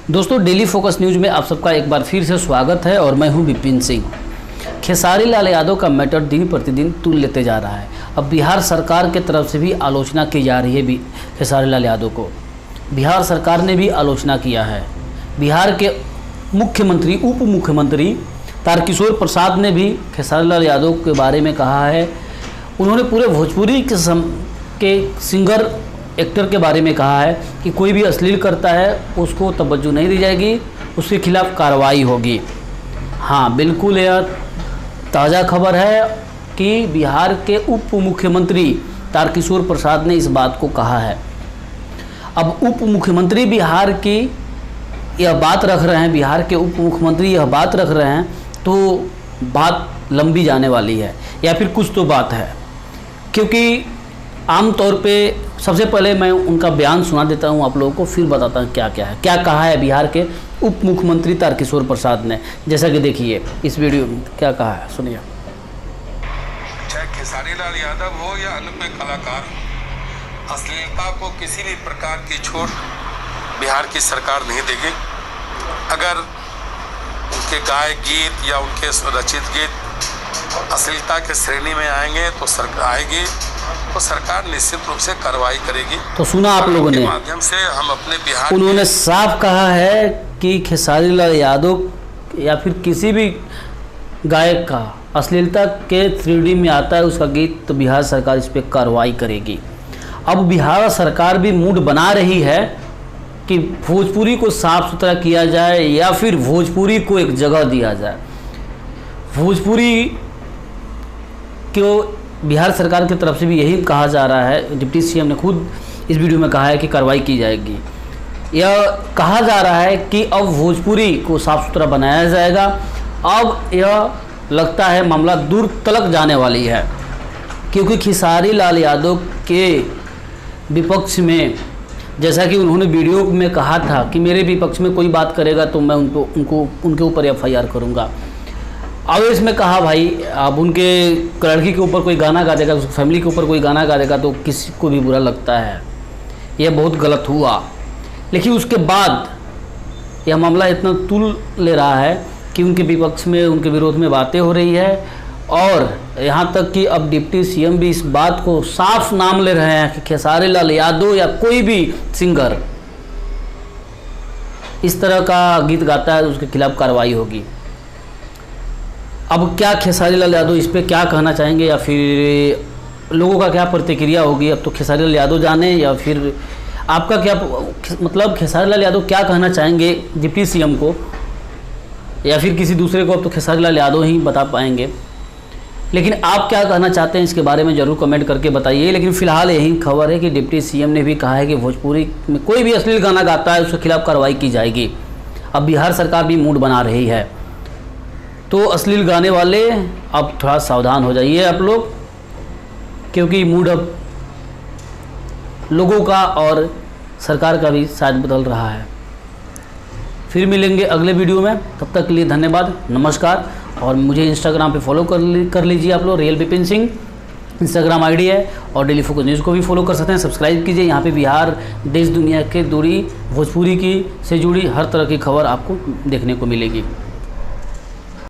दोस्तों daily focus news में आप सबका एक बार फिर से स्वागत है और मैं हूं विपिन सिंह। खेसारी लाल यादव का मैटर दिन प्रतिदिन तूल लेते जा रहा है। अब बिहार सरकार के तरफ से भी आलोचना की जा रही है खेसारी लाल यादव को। बिहार सरकार ने भी आलोचना किया है। बिहार के मुख्यमंत्री उप मुख्यमंत्री तारकिशोर प्रसाद ने भी खेसारी लाल यादव के बारे में कहा है। उन्होंने पूरे भोजपुरी के सिंगर एक्टर के बारे में कहा है कि कोई भी अश्लील करता है उसको तवज्जो नहीं दी जाएगी, उसके खिलाफ कार्रवाई होगी। हाँ, बिल्कुल यह ताज़ा खबर है कि बिहार के उप मुख्यमंत्री तारकिशोर प्रसाद ने इस बात को कहा है। अब उप मुख्यमंत्री बिहार की यह बात रख रहे हैं, बिहार के उप मुख्यमंत्री यह बात रख रहे हैं तो बात लंबी जाने वाली है या फिर कुछ तो बात है। क्योंकि आमतौर पे सबसे पहले मैं उनका बयान सुना देता हूं आप लोगों को, फिर बताता हूं क्या क्या कहा है बिहार के उप मुख्यमंत्री तारकिशोर प्रसाद ने। जैसा कि देखिए इस वीडियो में क्या कहा है, सुनिए। चाहे खेसारी लाल यादव हो या अन्य कोई कलाकार, अश्लीलता को किसी भी प्रकार की छूट बिहार की सरकार नहीं देगी। अगर उनके गाए गीत या उनके रचित गीत अश्लीलता के श्रेणी में आएंगे तो सरकार निश्चित रूप से कार्रवाई करेगी। तो सुना आप लोगों ने, माध्यम से हम अपने बिहार, उन्होंने साफ कहा है कि खेसारी लाल यादव या फिर किसी भी गायक का अश्लीलता के 3D में आता है उसका गीत तो बिहार सरकार इस पर कार्रवाई करेगी। अब बिहार सरकार भी मूड बना रही है कि भोजपुरी को साफ सुथरा किया जाए या फिर भोजपुरी को एक जगह दिया जाए। भोजपुरी को बिहार सरकार की तरफ से भी यही कहा जा रहा है। डिप्टी सीएम ने खुद इस वीडियो में कहा है कि कार्रवाई की जाएगी। यह कहा जा रहा है कि अब भोजपुरी को साफ सुथरा बनाया जाएगा। अब यह लगता है मामला दूर तलक जाने वाली है, क्योंकि खेसारी लाल यादव के विपक्ष में, जैसा कि उन्होंने वीडियो में कहा था कि मेरे विपक्ष में कोई बात करेगा तो मैं उनके ऊपर FIR करूँगा। अब इसमें कहा भाई, अब उनके लड़की के ऊपर कोई गाना गा देगा, उसकी फैमिली के ऊपर कोई गाना गा देगा तो किसी को भी बुरा लगता है। यह बहुत गलत हुआ। लेकिन उसके बाद यह मामला इतना तूल ले रहा है कि उनके विपक्ष में, उनके विरोध में बातें हो रही है और यहाँ तक कि अब डिप्टी सीएम भी इस बात को साफ नाम ले रहे हैं कि खेसारी लाल यादव या कोई भी सिंगर इस तरह का गीत गाता है तो उसके खिलाफ कार्रवाई होगी। अब क्या खेसारी लाल यादव इस पर क्या कहना चाहेंगे या फिर लोगों का क्या प्रतिक्रिया होगी, अब तो खेसारी लाल यादव जाने या फिर आपका क्या मतलब खेसारी लाल यादव क्या कहना चाहेंगे डिप्टी सीएम को या फिर किसी दूसरे को, अब तो खेसारी लाल यादव ही बता पाएंगे। लेकिन आप क्या कहना चाहते हैं इसके बारे में ज़रूर कमेंट करके बताइए। लेकिन फ़िलहाल यही खबर है कि डिप्टी सीएम ने भी कहा है कि भोजपुरी में कोई भी अश्लील गाना गाता है उसके खिलाफ कार्रवाई की जाएगी। अब बिहार सरकार भी मूड बना रही है, तो अश्लील गाने वाले अब थोड़ा सावधान हो जाइए आप लोग, क्योंकि मूड अब लोगों का और सरकार का भी शायद बदल रहा है। फिर मिलेंगे अगले वीडियो में, तब तक के लिए धन्यवाद, नमस्कार। और मुझे इंस्टाग्राम पे फॉलो कर लीजिए आप लोग, real Vipin Singh Instagram ID है। और डेली फोकस न्यूज़ को भी फॉलो कर सकते हैं, सब्सक्राइब कीजिए। यहाँ पे बिहार, देश दुनिया के दूरी, भोजपुरी की से जुड़ी हर तरह की खबर आपको देखने को मिलेगी।